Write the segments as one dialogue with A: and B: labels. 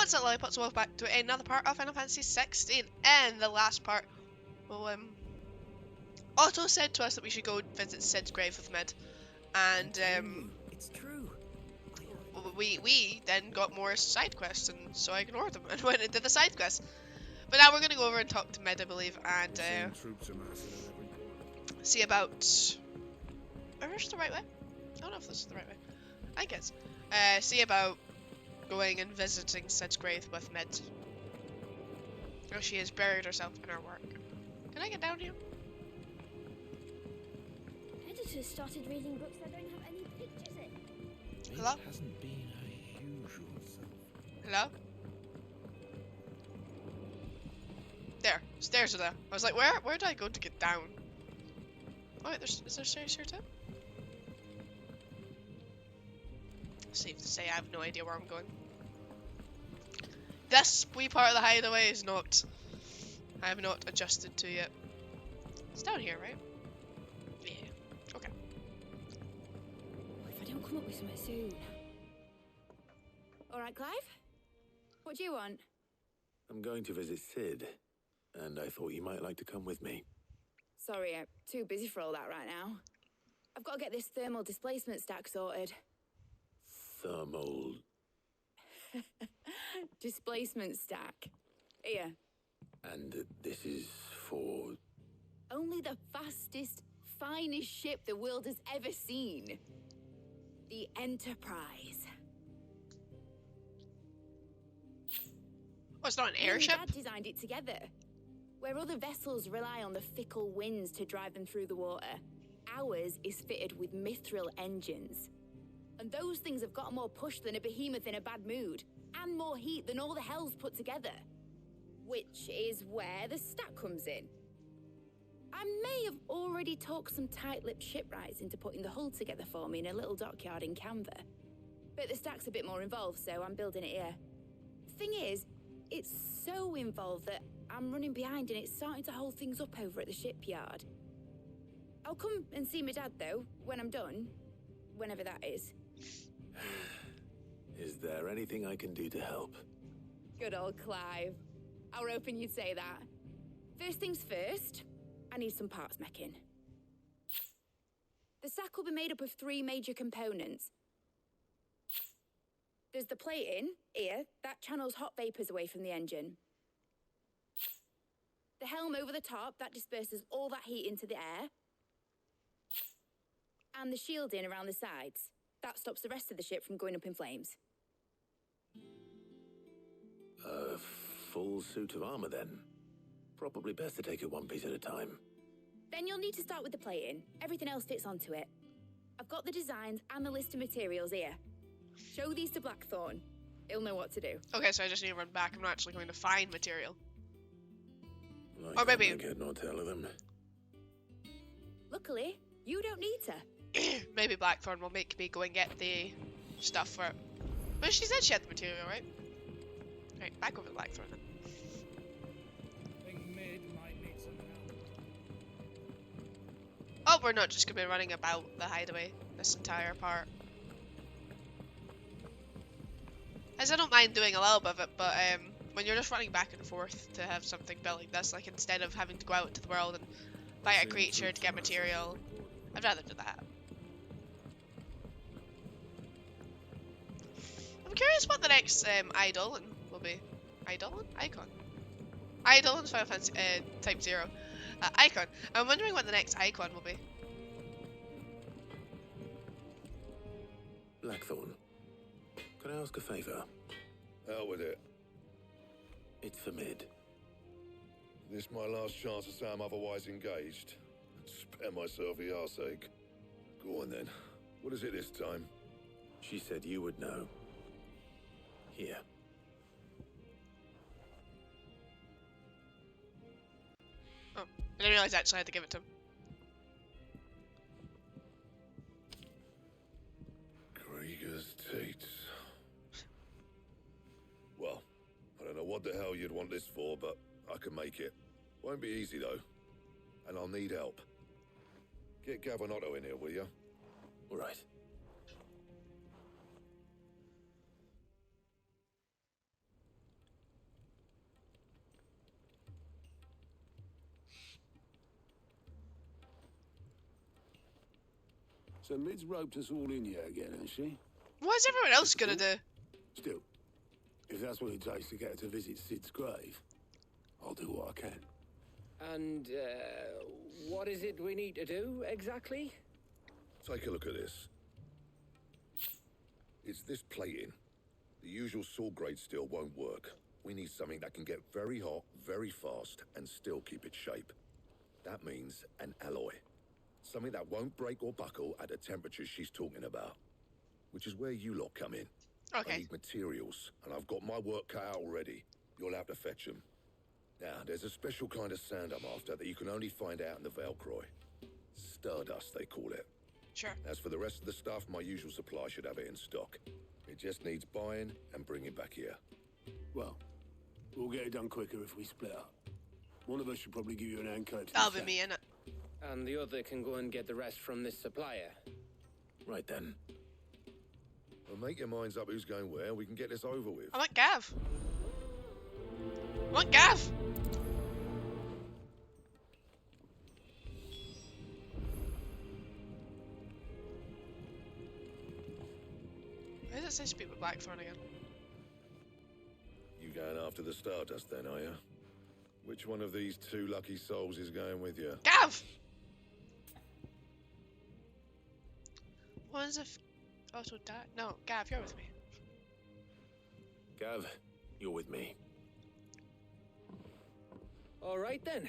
A: what's up, lollipops? Welcome back to another part of Final Fantasy XVI, and the last part. Well, Otto said to us that we should go visit Sid's grave with Mid, and
B: It's true.
A: we then got more side quests, and so I ignored them and went and did the side quests. But now we're gonna go over and talk to Mid, I believe, and see about. Is this the right way? I don't know if this is the right way. I guess. See about going and visiting Sid's grave with Mid. Oh, she has buried herself in her work. Can I get down here?
C: Editors started reading books that don't have any pictures in.
A: Hello?
B: It hasn't been her usual self.
A: Hello? There. Stairs are there. I was like, where do I go to get down? Oh wait, is there stairs here too? Safe to say I have no idea where I'm going. This wee part of the hideaway is not... I have not adjusted to yet. It's down here, right? Yeah. Okay.
C: If I don't come up with something soon. Alright, Clive? What do you want?
D: I'm going to visit Sid, and I thought you might like to come with me.
C: Sorry, I'm too busy for all that right now. I've got to get this thermal displacement stack sorted.
D: Thermal...
C: Displacement stack. Here.
D: And this is for...
C: Only the fastest, finest ship the world has ever seen. The Enterprise.
A: Oh, it's not an
C: Me and
A: airship?
C: Dad designed it together. Where other vessels rely on the fickle winds to drive them through the water, ours is fitted with mithril engines. And those things have got more push than a behemoth in a bad mood, and more heat than all the hells put together. Which is where the stack comes in. I may have already talked some tight-lipped shipwrights into putting the hull together for me in a little dockyard in Canva. But the stack's a bit more involved, so I'm building it here. Thing is, it's so involved that I'm running behind and it's starting to hold things up over at the shipyard. I'll come and see my dad, though, when I'm done. Whenever that is.
D: Is there anything I can do to help?
C: Good old Clive. I were hoping you'd say that. First things first, I need some parts meching. The stack will be made up of 3 major components. There's the plating, here, that channels hot vapors away from the engine. The helm over the top, that disperses all that heat into the air. And the shielding around the sides. That stops the rest of the ship from going up in flames.
D: A full suit of armor, then? Probably best to take it one piece at a time.
C: Then you'll need to start with the plating. Everything else fits onto it. I've got the designs and the list of materials here. Show these to Blackthorn. He'll know what to do.
A: Okay, so I just need to run back. I'm not actually going to find material.
D: I
A: Or maybe-
D: can't make head nor tail of them.
C: Luckily, you don't need to.
A: Maybe Blackthorn will make me go and get the stuff for it. But she said she had the material, right? Right, back over to Blackthorn then.
B: Think Mid might need some help.
A: Oh, we're not just going to be running about the hideaway this entire part. As I don't mind doing a little bit of it, but when you're just running back and forth to have something built like this, like instead of having to go out into the world and fight a creature to get material, I'd rather do that. I'm curious what the next Eidolon will be. Eidolon? Icon? Eidolon's Final Fantasy Type 0. Icon. I'm wondering what the next icon will be.
D: Blackthorn, can I ask a favor?
E: Hell with it.
D: It's for Mid.
E: This my last chance to say I'm otherwise engaged. Spare myself the arseache. Go on then. What is it this time?
D: She said you would know. Here.
A: Oh, I didn't realize I actually had to give it to him.
E: Krieger's teats. Well, I don't know what the hell you'd want this for, but I can make it. Won't be easy though. And I'll need help. Get Gavin Otto in here, will you?
D: All right.
F: So Mid's roped us all in here again, hasn't she?
A: What's everyone else gonna do?
F: Still, if that's what it takes to get her to visit Sid's grave, I'll do what I can.
G: And, what is it we need to do, exactly?
E: Take a look at this. It's this plating. The usual sword grade steel won't work. We need something that can get very hot, very fast, and still keep its shape. That means an alloy. Something that won't break or buckle at the temperatures she's talking about. Which is where you lot come in. I
A: Okay.
E: need materials, and I've got my work cut out already. You'll have to fetch them. Now, there's a special kind of sand I'm after that you can only find out in the Velcroy. Stardust, they call it.
A: Sure.
E: As for the rest of the stuff, my usual supply should have it in stock. It just needs buying and bringing back here.
F: Well, we'll get it done quicker if we split up. One of us should probably give you an anchor.
A: That'll be me, innit?
G: And the other can go and get the rest from this supplier.
D: Right then.
E: Well, make your minds up who's going where, we can get this over with.
A: I want Gav. I want Gav! Why does it say speak with Blackthorn again?
E: You going after the Stardust then, are you? Which one of these two lucky souls is going with you?
A: Gav! What is if Otto died? No, Gav, you're with me.
D: Gav, you're with me.
G: All right, then.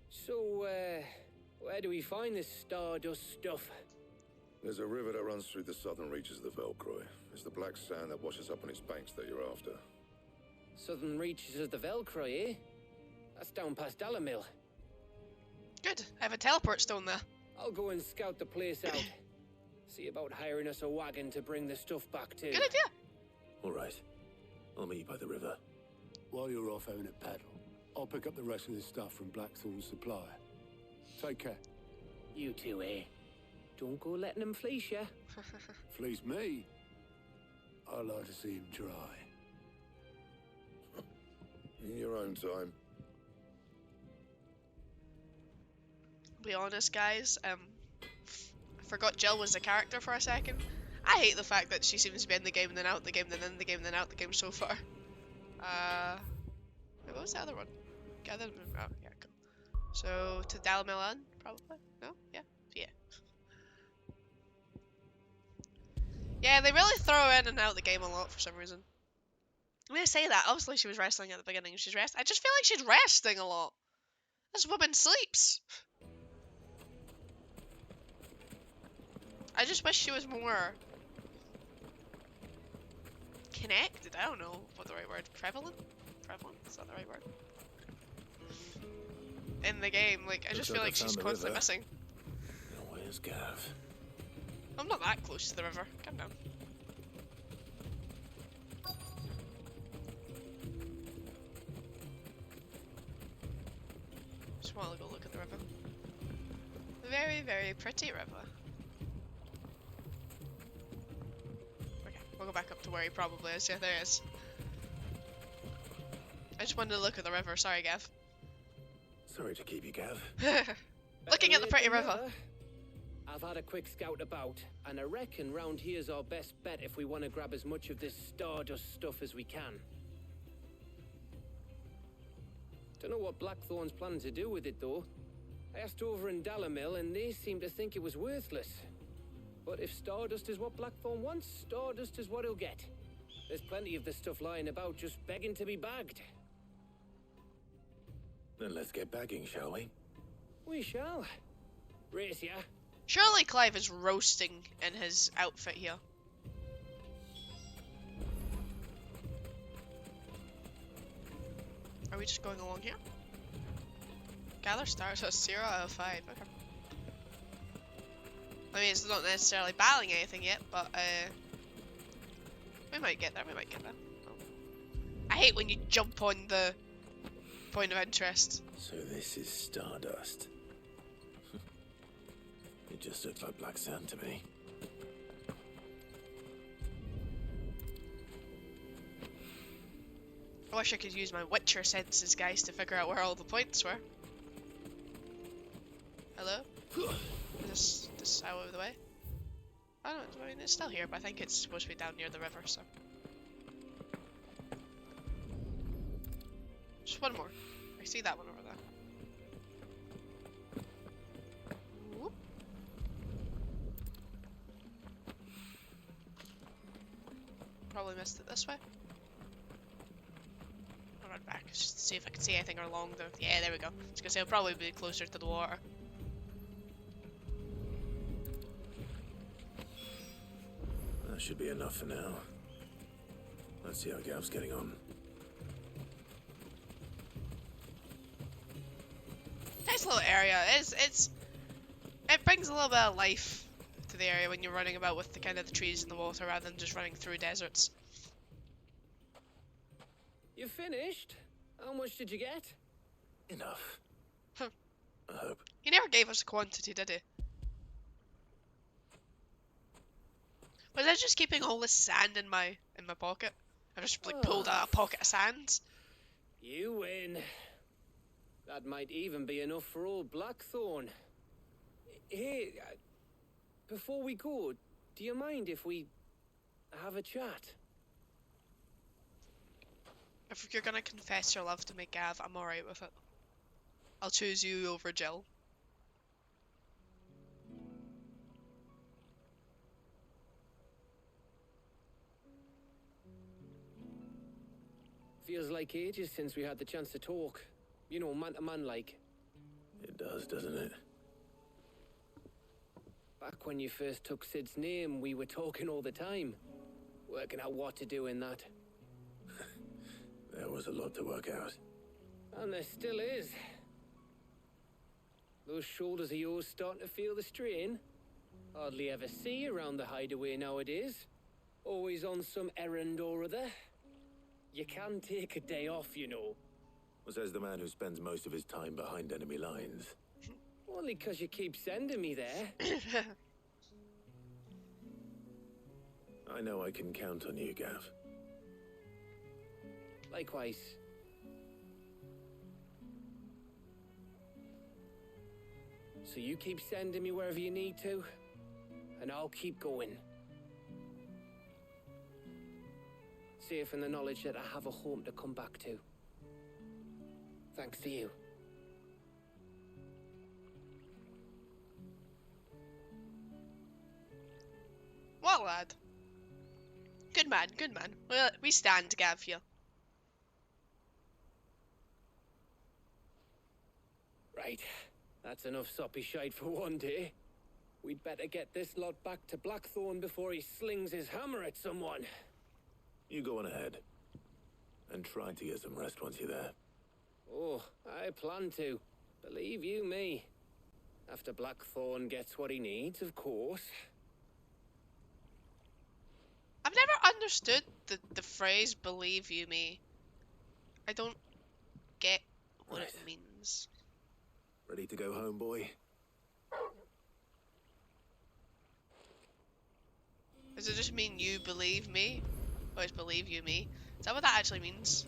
G: So, where do we find this Stardust stuff?
E: There's a river that runs through the southern reaches of the Velcroy. It's the black sand that washes up on its banks that you're after.
G: Southern reaches of the Velcroy, eh? That's down past Dalimil.
A: Good, I have a teleport stone there.
G: I'll go and scout the place out. See about hiring us a wagon to bring the stuff back to.
A: Good idea.
D: All right. I'll meet you by the river.
F: While you're off having a paddle, I'll pick up the rest of this stuff from Blackthorn's supplier. Take care.
G: You two, eh? Don't go letting him fleece ya.
F: Fleece me? I'd like to see him try.
E: In your own time.
A: Be honest, guys. I forgot Jill was a character for a second. I hate the fact that she seems to be in the game, then out the game, then in the game, then out the game so far. Wait, what was the other one? Gather them. Oh, yeah, cool. So to Dalimil Inn, probably. No, yeah, yeah. Yeah, they really throw in and out the game a lot for some reason. I'm gonna say that. Obviously, she was wrestling at the beginning. She's rest. I just feel like she's resting a lot. This woman sleeps. I just wish she was more connected. I don't know what the right word. Prevalent? Prevalent? Is that the right word? In the game, like I just feel like she's constantly missing.
D: Where's Gav?
A: I'm not that close to the river. Calm down. Just want to go look at the river. Very, very pretty river. Okay, we'll go back up to where he probably is. Yeah, there he is. I just wanted to look at the river. Sorry, Gav.
D: Sorry to keep you, Gav.
A: Looking at the pretty river.
G: I've had a quick scout about, and I reckon round here's our best bet if we want to grab as much of this Stardust stuff as we can. Don't know what Blackthorn's planning to do with it, though. I asked over in Dalimil, and they seem to think it was worthless. But if Stardust is what Blackthorn wants, Stardust is what he'll get. There's plenty of this stuff lying about, just begging to be bagged.
D: Then let's get bagging, shall we?
G: We shall. Race ya.
A: Surely Clive is roasting in his outfit here. Are we just going along here? Gather stars at 0 out of 5. Okay. I mean, it's not necessarily battling anything yet, but we might get there. We might get there. Oh. I hate when you jump on the point of interest.
D: So this is Stardust. It just looks like black sand to me.
A: I wish I could use my Witcher senses, guys, to figure out where all the points were. Hello? Is this out of the way. I don't. I mean, it's still here, but I think it's supposed to be down near the river. So just one more. I see that one over there. Whoop. Probably missed it this way. I'll run back just to see if I can see anything along the. Yeah, there we go. I was gonna say it'll probably be closer to the water.
D: That should be enough for now. Let's see how Gav's getting on.
A: Nice little area. It brings a little bit of life to the area when you're running about with the kind of the trees and the water rather than just running through deserts.
G: You finished? How much did you get?
D: Enough.
A: Huh.
D: I hope.
A: He never gave us a quantity, did he? Was I just keeping all this sand in my pocket? I just like pulled out a pocket of sand.
G: You win. That might even be enough for old Blackthorn. Hey, before we go, do you mind if we have a chat?
A: If you're gonna confess your love to me, Gav, I'm alright with it. I'll choose you over Jill.
G: Feels like ages since we had the chance to talk. You know, man to man like.
D: It does, doesn't it?
G: Back when you first took Sid's name, we were talking all the time. Working out what to do in that.
D: There was a lot to work out.
G: And there still is. Those shoulders of yours starting to feel the strain. Hardly ever see you around the hideaway nowadays. Always on some errand or other. You can take a day off, you know.
D: Says the man who spends most of his time behind enemy lines.
G: Only 'cause you keep sending me there.
D: I know I can count on you, Gav.
G: Likewise. So you keep sending me wherever you need to, and I'll keep going. Safe in the knowledge that I have a home to come back to. Thanks to you.
A: Well, lad. Good man, good man. Well, we stand, Gav, here.
G: Right. That's enough soppy shite for one day. We'd better get this lot back to Blackthorn before he slings his hammer at someone.
D: You go on ahead. And try to get some rest once you're there.
G: Oh, I plan to. Believe you me. After Blackthorn gets what he needs, of course.
A: I've never understood the phrase "believe you me." I don't get what it means.
D: Ready to go home, boy?
A: Does it just mean you believe me? Or is believe you me? Is that what that actually means?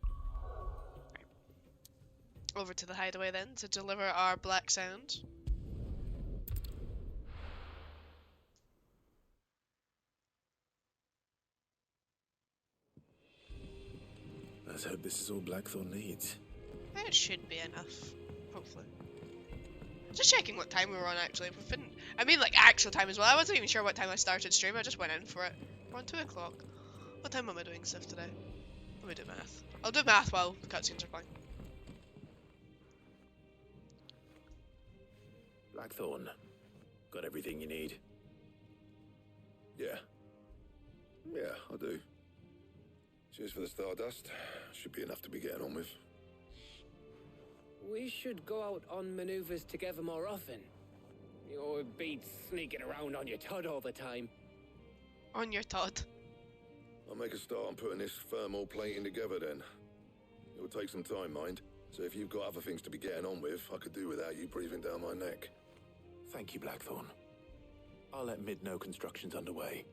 A: Right. Over to the hideaway then to deliver our black sound.
D: Let's hope this is all Blackthorn needs.
A: It should be enough. Hopefully. Just checking what time we were on actually. We've been, I mean like actual time as well. I wasn't even sure what time I started stream. I just went in for it. We're on 2 o'clock. What time am I doing stuff today? Let me do math. I'll do math while the cutscenes are playing.
D: Blackthorn. Got everything you need?
E: Yeah. Yeah, I do. Cheers for the Stardust. Should be enough to be getting on with.
G: We should go out on maneuvers together more often. You beat sneaking around on your Todd all the time.
A: On your Todd.
E: I'll make a start on putting this thermal plating together then. It will take some time, mind. So if you've got other things to be getting on with, I could do without you breathing down my neck.
D: Thank you, Blackthorn. I'll let Mid know construction's underway.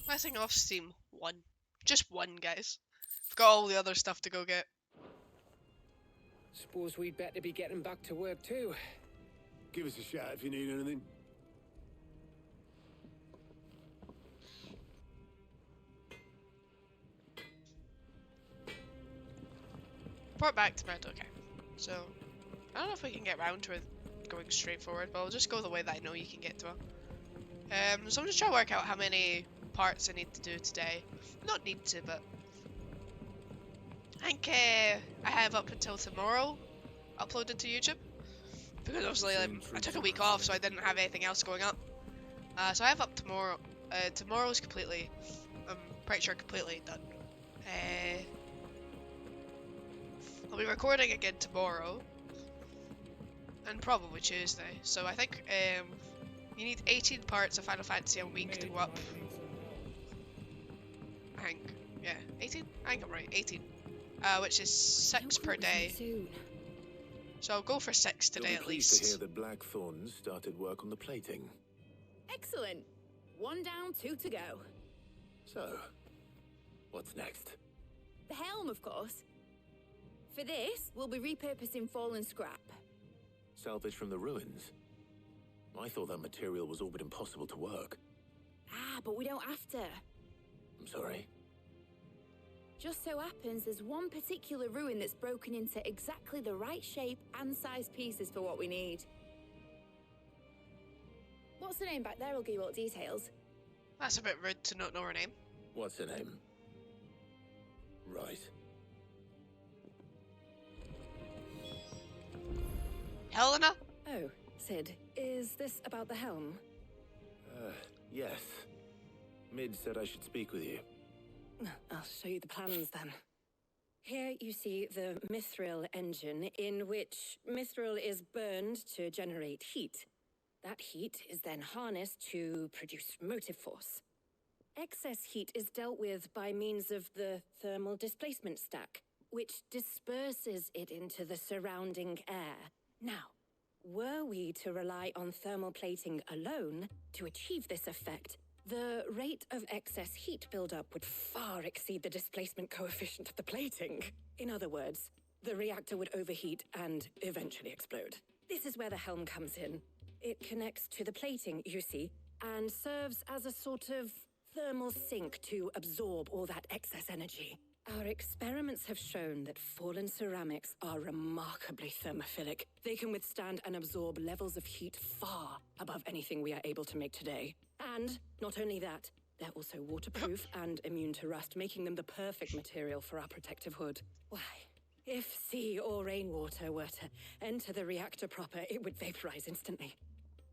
A: Letting off steam 1. Just 1, guys. got all the other stuff to go get.
G: Suppose we'd better be getting back to work too.
F: Give us a shout if you need anything.
A: Report back to Med, okay. So, I don't know if we can get round to it going straight forward, but I'll just go the way that I know you can get to it. So I'm just trying to work out how many parts I need to do today. Not need to, but I think I have up until tomorrow uploaded to YouTube. Because obviously I took a week off, so I didn't have anything else going up. So I have up tomorrow. Tomorrow's completely, I'm pretty sure completely done. I'll be recording again tomorrow. And probably Tuesday. So I think you need 18 parts of Final Fantasy a week to go up. I think. Yeah, 18? I think I'm right, 18. Which is 6 per day. So I'll go for 6 today
D: You'll be
A: at
D: pleased to hear
A: least.
D: that Blackthorn's started work on the plating.
C: Excellent. 1 down, 2 to go.
D: So, what's next?
C: The helm, of course. For this, we'll be repurposing fallen scrap.
D: Salvage from the ruins? I thought that material was all but impossible to work.
C: Ah, but we don't have to.
D: I'm sorry.
C: Just so happens there's one particular ruin that's broken into exactly the right shape and size pieces for what we need. What's the name back there? I'll give you all the details.
A: That's a bit rude to not know her name.
D: What's her name? Right.
A: Helena?
H: Oh, Sid, is this about the helm?
D: Yes. Mid said I should speak with you.
H: I'll show you the plans then. Here you see the mithril engine, in which mithril is burned to generate heat. That heat is then harnessed to produce motive force. Excess heat is dealt with by means of the thermal displacement stack, which disperses it into the surrounding air. Now, were we to rely on thermal plating alone to achieve this effect, the rate of excess heat buildup would far exceed the displacement coefficient of the plating. In other words, the reactor would overheat and eventually explode. This is where the helm comes in. It connects to the plating, you see, and serves as a sort of thermal sink to absorb all that excess energy. Our experiments have shown that fallen ceramics are remarkably thermophilic. They can withstand and absorb levels of heat far above anything we are able to make today. And not only that, they're also waterproof and immune to rust, making them the perfect material for our protective hood. Why, if sea or rainwater were to enter the reactor proper, it would vaporize instantly.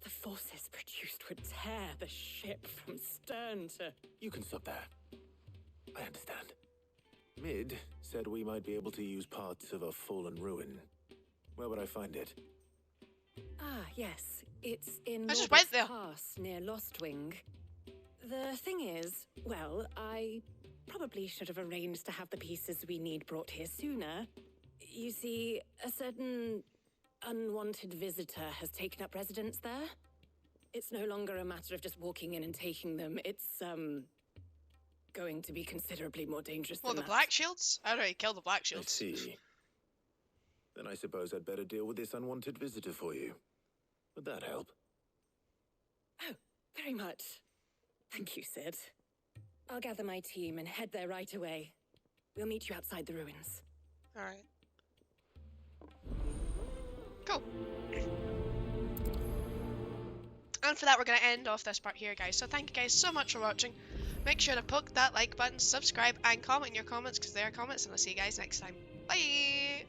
H: The forces produced would tear the ship from stern to...
D: You can stop there. I understand. Mid said we might be able to use parts of a fallen ruin. Where would I find it?
H: Ah, yes. It's in
A: I just
H: Norbert's
A: went there.
H: Pass near Lostwing. The thing is, well, I probably should have arranged to have the pieces we need brought here sooner. You see, a certain unwanted visitor has taken up residence there. It's no longer a matter of just walking in and taking them. It's, going to be considerably more dangerous
A: Well,
H: than
A: the
H: that.
A: Black Shields? I already killed the Black
D: I
A: Shields.
D: see. Then I suppose I'd better deal with this unwanted visitor for you. Would that help?
H: Oh, very much. Thank you, Sid. I'll gather my team and head there right away. We'll meet you outside the ruins.
A: Alright. Cool. And for that, we're going to end off this part here, guys. So thank you guys so much for watching. Make sure to poke that like button, subscribe, and comment in your comments, because they are comments, and I'll see you guys next time. Bye!